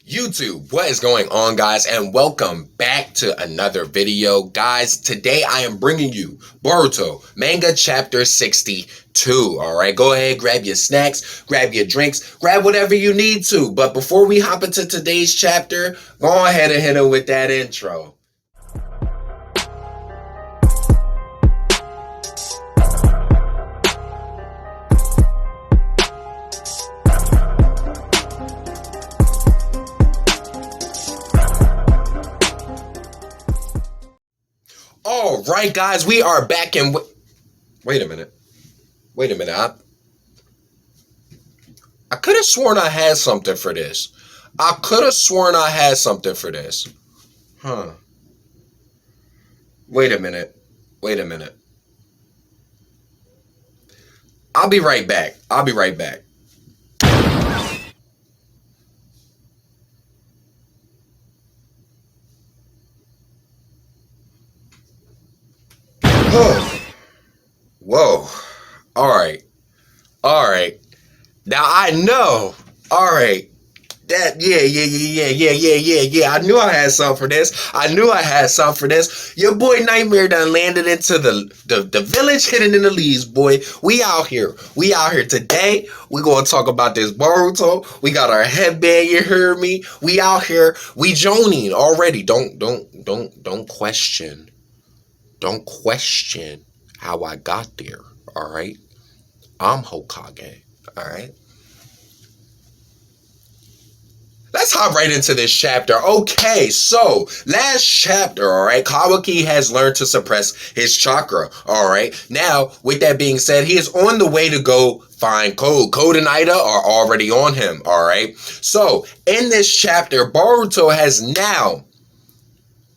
YouTube, what is going on, guys, and welcome back to another video. Guys, today I am bringing you Boruto Manga Chapter 62. Alright, go ahead, grab your snacks, grab your drinks, grab whatever you need to. But before we hop into today's chapter, go ahead and hit it with that intro. All right, guys, we are back in. Wait a minute. I could have sworn I had something for this. Huh. Wait a minute. I'll be right back. Whoa. All right. Now I know. All right. Yeah. I knew I had something for this. Your boy Nightmare done landed into the village hidden in the leaves, boy. We out here today. We gonna talk about this Boruto. We got our headband, you heard me? We out here. We joning already. Don't question. Don't question how I got there, all right? I'm Hokage, all right? Let's hop right into this chapter. Okay, so last chapter, all right, Kawaki has learned to suppress his chakra, all right? Now, with that being said, he is on the way to go find Code. Code and Ida are already on him, all right? So, in this chapter, Boruto has now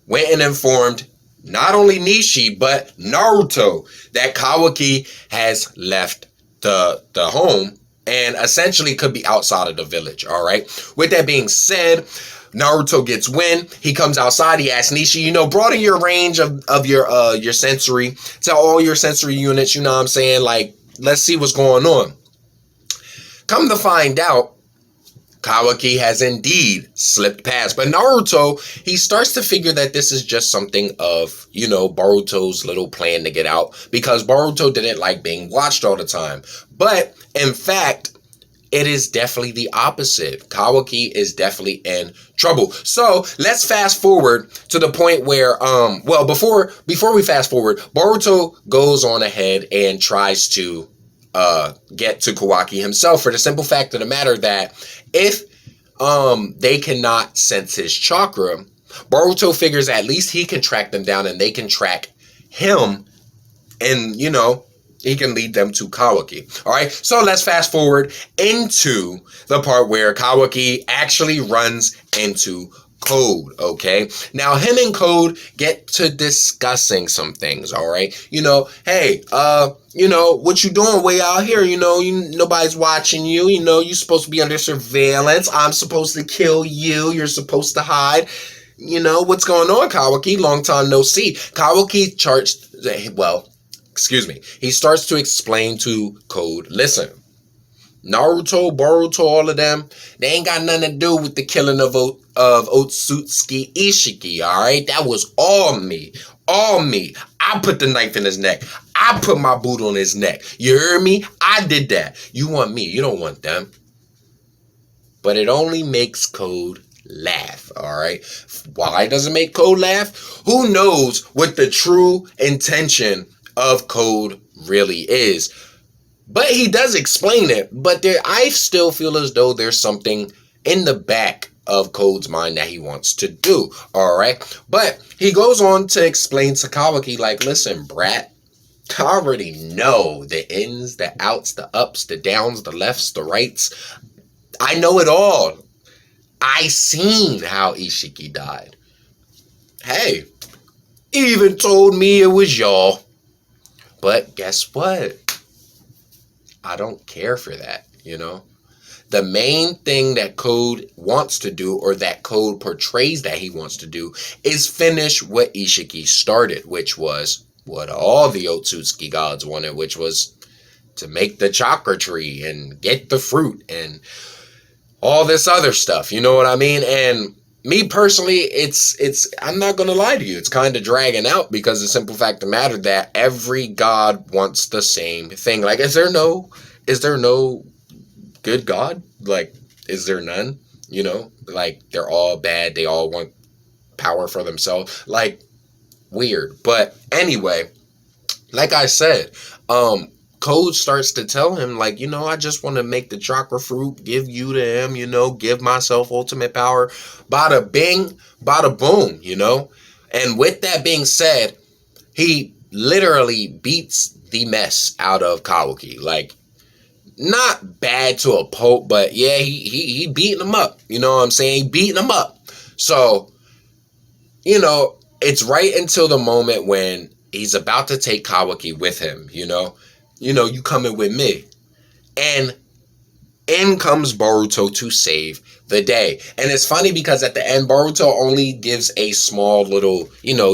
went and informed not only Nishi, but Naruto, that Kawaki has left the home and essentially could be outside of the village, all right? With that being said, Naruto gets wind. He comes outside. He asks Nishi, broaden your range of your sensory. Tell all your sensory units, you know what I'm saying? Like, let's see what's going on. Come to find out, Kawaki has indeed slipped past. But Naruto, he starts to figure that this is just something of, Boruto's little plan to get out. Because Boruto didn't like being watched all the time. But, in fact, it is definitely the opposite. Kawaki is definitely in trouble. So, let's fast forward to the point where, before we fast forward, Boruto goes on ahead and tries to get to Kawaki himself, for the simple fact of the matter that if they cannot sense his chakra, Boruto figures at least he can track them down and they can track him, and he can lead them to Kawaki. All right, so let's fast forward into the part where Kawaki actually runs into Code, okay? Now, him and Code get to discussing some things, all right? Hey, what you doing way out here? Nobody's watching you. You're supposed to be under surveillance. I'm supposed to kill you. You're supposed to hide. What's going on, Kawaki? Long time no see. Kawaki he starts to explain to Code, listen, Naruto, Boruto, all of them, they ain't got nothing to do with the killing of Otsutsuki Ishiki, all right? That was all me. I put the knife in his neck. I put my boot on his neck. You heard me? I did that. You want me. You don't want them. But it only makes Code laugh, all right? Why does it make Code laugh? Who knows what the true intention of Code really is? But he does explain it. But I still feel as though there's something in the back of Code's mind that he wants to do. All right. But he goes on to explain to Kawaki, like, listen, brat, I already know the ins, the outs, the ups, the downs, the lefts, the rights. I know it all. I seen how Ishiki died. Hey, he even told me it was y'all. But guess what? I don't care for that, The main thing that Code wants to do, or that Code portrays that he wants to do, is finish what Ishiki started, which was what all the Otsutsuki gods wanted, which was to make the chakra tree and get the fruit. And all this other stuff. You know what I mean? And me personally, it's I'm not gonna lie to you, it's kind of dragging out because the simple fact of the matter that every god wants the same thing. Like, is there no good god? Like, is there none? You know, like they're all bad. They all want power for themselves. Like, weird. But anyway, like I said, Code starts to tell him, like, I just want to make the chakra fruit, give you to him, give myself ultimate power. Bada bing, bada boom, And with that being said, he literally beats the mess out of Kawaki. Like, not bad to a pulp, but yeah, he beating him up. You know what I'm saying? He beating him up. So, it's right until the moment when he's about to take Kawaki with him, you coming with me. And in comes Boruto to save the day. And it's funny because at the end, Boruto only gives a small little,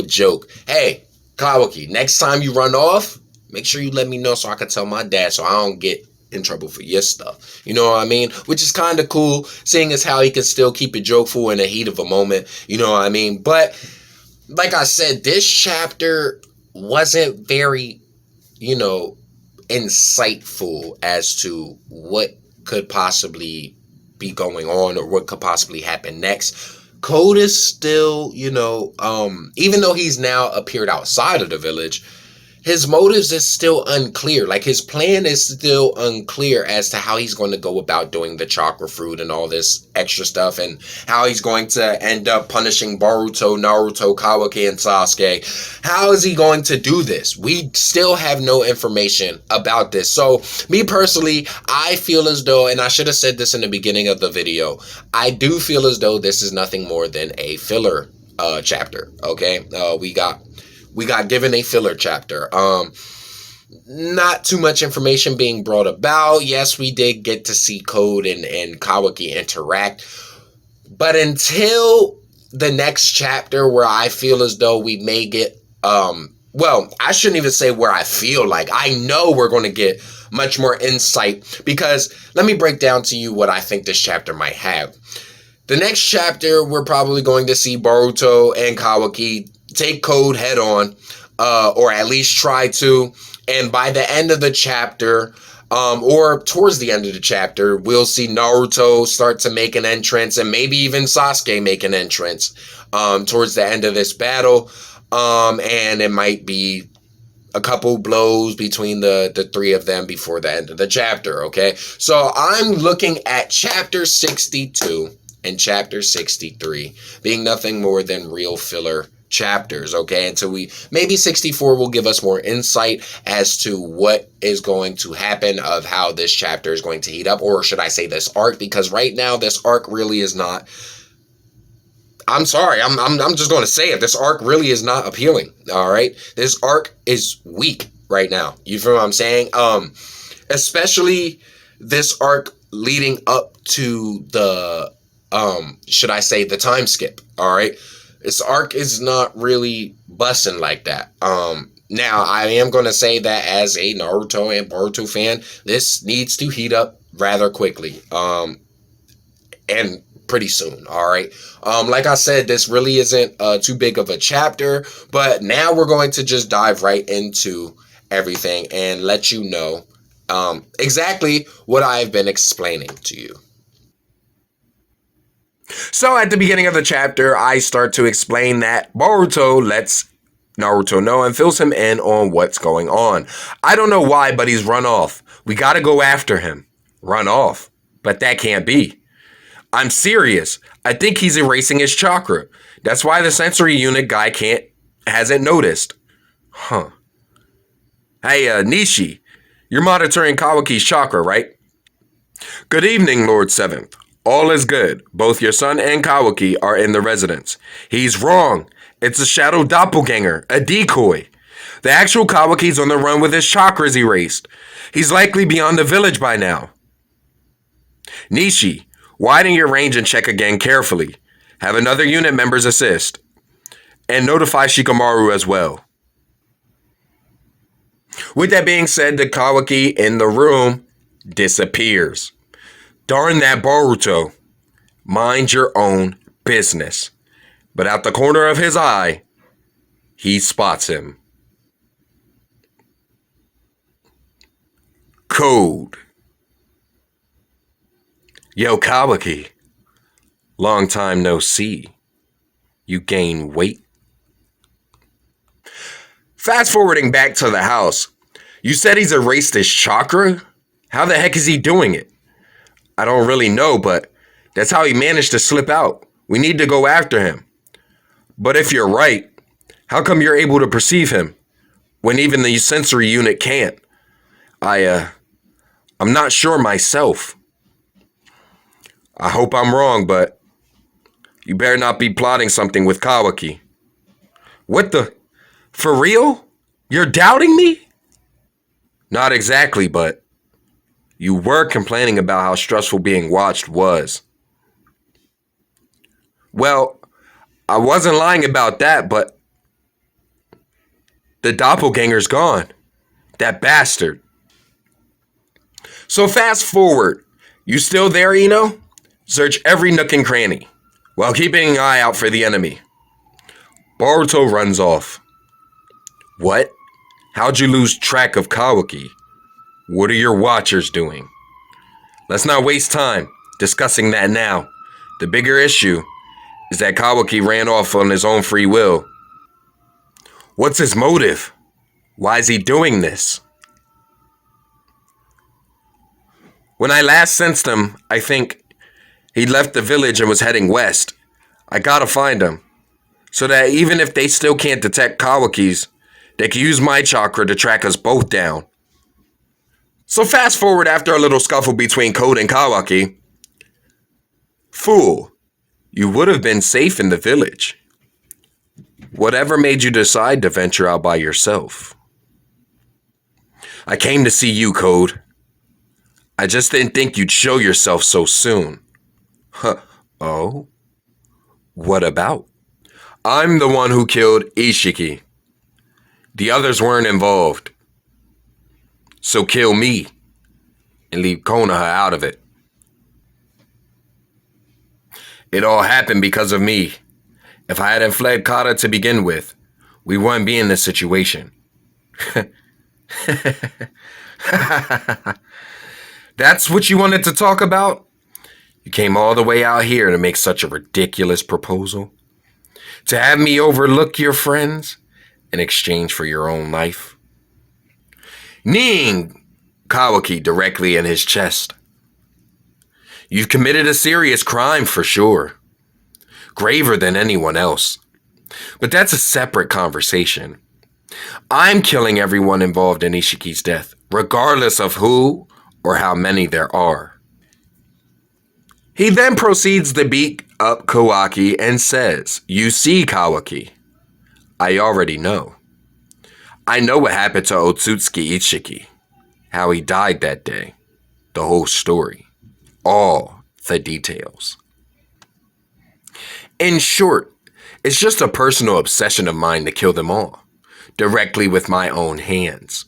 joke. Hey, Kawaki, next time you run off, make sure you let me know so I can tell my dad so I don't get in trouble for your stuff. You know what I mean? Which is kind of cool, seeing as how he can still keep it jokeful in the heat of a moment. You know what I mean? But like I said, this chapter wasn't very, insightful as to what could possibly be going on or what could possibly happen next. Code is still, even though he's now appeared outside of the village, his motives is still unclear. Like, his plan is still unclear as to how he's going to go about doing the chakra fruit and all this extra stuff, and how he's going to end up punishing Boruto, Naruto, Kawaki, and Sasuke. How is he going to do this? We still have no information about this. So, me personally, I feel as though, and I should have said this in the beginning of the video, I do feel as though this is nothing more than a filler chapter, okay? We got given a filler chapter. Not too much information being brought about. Yes, we did get to see Code and Kawaki interact. But until the next chapter, where I feel as though we may get, well, I shouldn't even say where I feel like. I know we're going to get much more insight, because let me break down to you what I think this chapter might have. The next chapter, we're probably going to see Boruto and Kawaki take Code head on, or at least try to. And by the end of the chapter, or towards the end of the chapter, we'll see Naruto start to make an entrance, and maybe even Sasuke make an entrance towards the end of this battle. And it might be a couple blows between the three of them before the end of the chapter, okay? So I'm looking at chapter 62 and chapter 63 being nothing more than real filler chapters, okay? Until maybe 64 will give us more insight as to what is going to happen, of how this chapter is going to heat up, or should I say this arc, because right now this arc really is not, I'm sorry, I'm just going to say it, this arc really is not appealing, all right? This arc is weak right now. You feel what I'm saying? Especially this arc leading up to the should I say the time skip, all right? This arc is not really busting like that. Now, I am going to say that as a Naruto and Boruto fan, this needs to heat up rather quickly. And pretty soon, all right? Like I said, this really isn't too big of a chapter, but now we're going to just dive right into everything and let you know exactly what I've been explaining to you. So at the beginning of the chapter, I start to explain that Boruto lets Naruto know and fills him in on what's going on. I don't know why, but he's run off. We gotta go after him. Run off. But that can't be. I'm serious. I think he's erasing his chakra. That's why the sensory unit guy hasn't noticed. Huh. Hey, Nishi, you're monitoring Kawaki's chakra, right? Good evening, Lord Seventh. All is good. Both your son and Kawaki are in the residence. He's wrong. It's a shadow doppelganger, a decoy. The actual Kawaki's on the run with his chakras erased. He's likely beyond the village by now. Nishi, widen your range and check again carefully. Have another unit members assist. And notify Shikamaru as well. With that being said, the Kawaki in the room disappears. Darn that Boruto. Mind your own business. But out the corner of his eye, he spots him. Code. Yo, Kawaki. Long time no see. You gain weight. Fast forwarding back to the house. You said he's erased his chakra? How the heck is he doing it? I don't really know, but that's how he managed to slip out. We need to go after him. But if you're right, how come you're able to perceive him when even the sensory unit can't? I'm not sure myself. I hope I'm wrong, but you better not be plotting something with Kawaki. What the? For real? You're doubting me? Not exactly, but you were complaining about how stressful being watched was. Well, I wasn't lying about that, but the doppelganger's gone. That bastard. So fast forward. You still there, Ino? Search every nook and cranny, while keeping an eye out for the enemy. Boruto runs off. What? How'd you lose track of Kawaki? What are your watchers doing? Let's not waste time discussing that now. The bigger issue is that Kawaki ran off on his own free will. What's his motive? Why is he doing this? When I last sensed him, I think he left the village and was heading west. I gotta find him, so that even if they still can't detect Kawaki's, they can use my chakra to track us both down. So fast forward after a little scuffle between Code and Kawaki. Fool, you would have been safe in the village. Whatever made you decide to venture out by yourself? I came to see you, Code. I just didn't think you'd show yourself so soon. Huh. Oh? What about? I'm the one who killed Ishiki. The others weren't involved. So kill me and leave Konoha out of it. It all happened because of me. If I hadn't fled Kata to begin with, we wouldn't be in this situation. That's what you wanted to talk about? You came all the way out here to make such a ridiculous proposal? To have me overlook your friends in exchange for your own life? Kneeing Kawaki directly in his chest. You've committed a serious crime for sure. Graver than anyone else. But that's a separate conversation. I'm killing everyone involved in Ishiki's death, regardless of who or how many there are. He then proceeds to beat up Kawaki and says, You see, Kawaki, I already know. I know what happened to Otsutsuki Ishiki, how he died that day, the whole story, all the details. In short, it's just a personal obsession of mine to kill them all, directly with my own hands.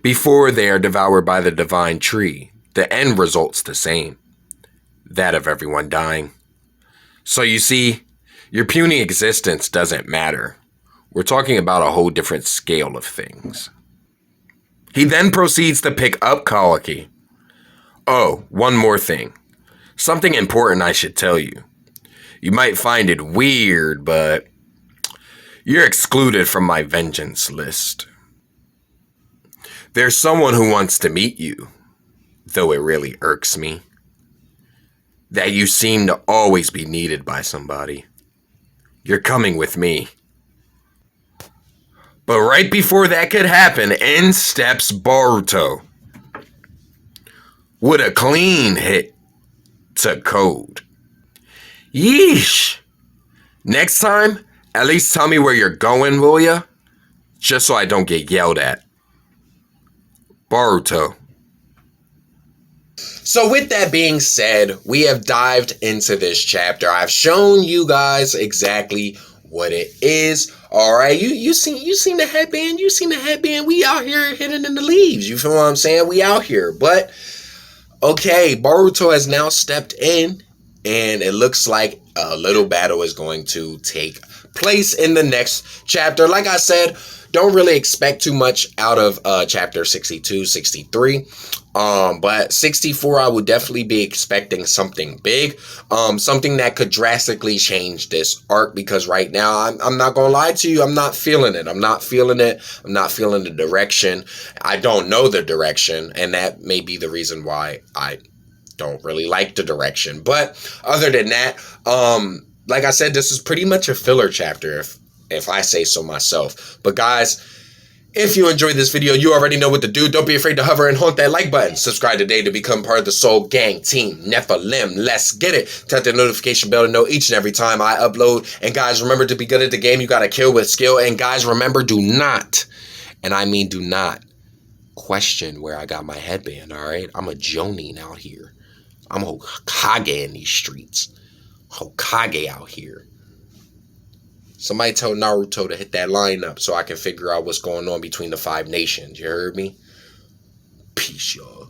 Before they are devoured by the divine tree, the end result's the same. That of everyone dying. So you see, your puny existence doesn't matter. We're talking about a whole different scale of things. He then proceeds to pick up Kawaki. Oh, one more thing. Something important I should tell you. You might find it weird, but you're excluded from my vengeance list. There's someone who wants to meet you, though it really irks me. That you seem to always be needed by somebody. You're coming with me. But right before that could happen, in steps Boruto. With a clean hit to Code. Yeesh. Next time, at least tell me where you're going, will ya? Just so I don't get yelled at. Boruto. So with that being said, we have dived into this chapter. I've shown you guys exactly what it is. Alright, you seen the headband, We out here hidden in the leaves. You feel what I'm saying? We out here. But Okay, Boruto has now stepped in, and it looks like a little battle is going to take place in the next chapter. Like I said, don't really expect too much out of chapter 62, 63. But 64, I would definitely be expecting something big, something that could drastically change this arc, because right now, I'm not gonna lie to you, I'm not feeling it. I'm not feeling it. I'm not feeling the direction. I don't know the direction, and that may be the reason why I don't really like the direction. But other than that, like I said, this is pretty much a filler chapter, if I say so myself. But guys, if you enjoyed this video, you already know what to do. Don't be afraid to hover and haunt that like button. Subscribe today to become part of the Soul Gang Team Nephilim. Let's get it. Tap the notification bell to know each and every time I upload. And guys, remember, to be good at the game, you gotta kill with skill. And guys, remember, do not, and I mean do not, question where I got my headband, alright? I'm a Jonin out here. I'm Hokage in these streets. Hokage out here. Somebody tell Naruto to hit that line up so I can figure out what's going on between the 5 nations. You heard me? Peace, y'all.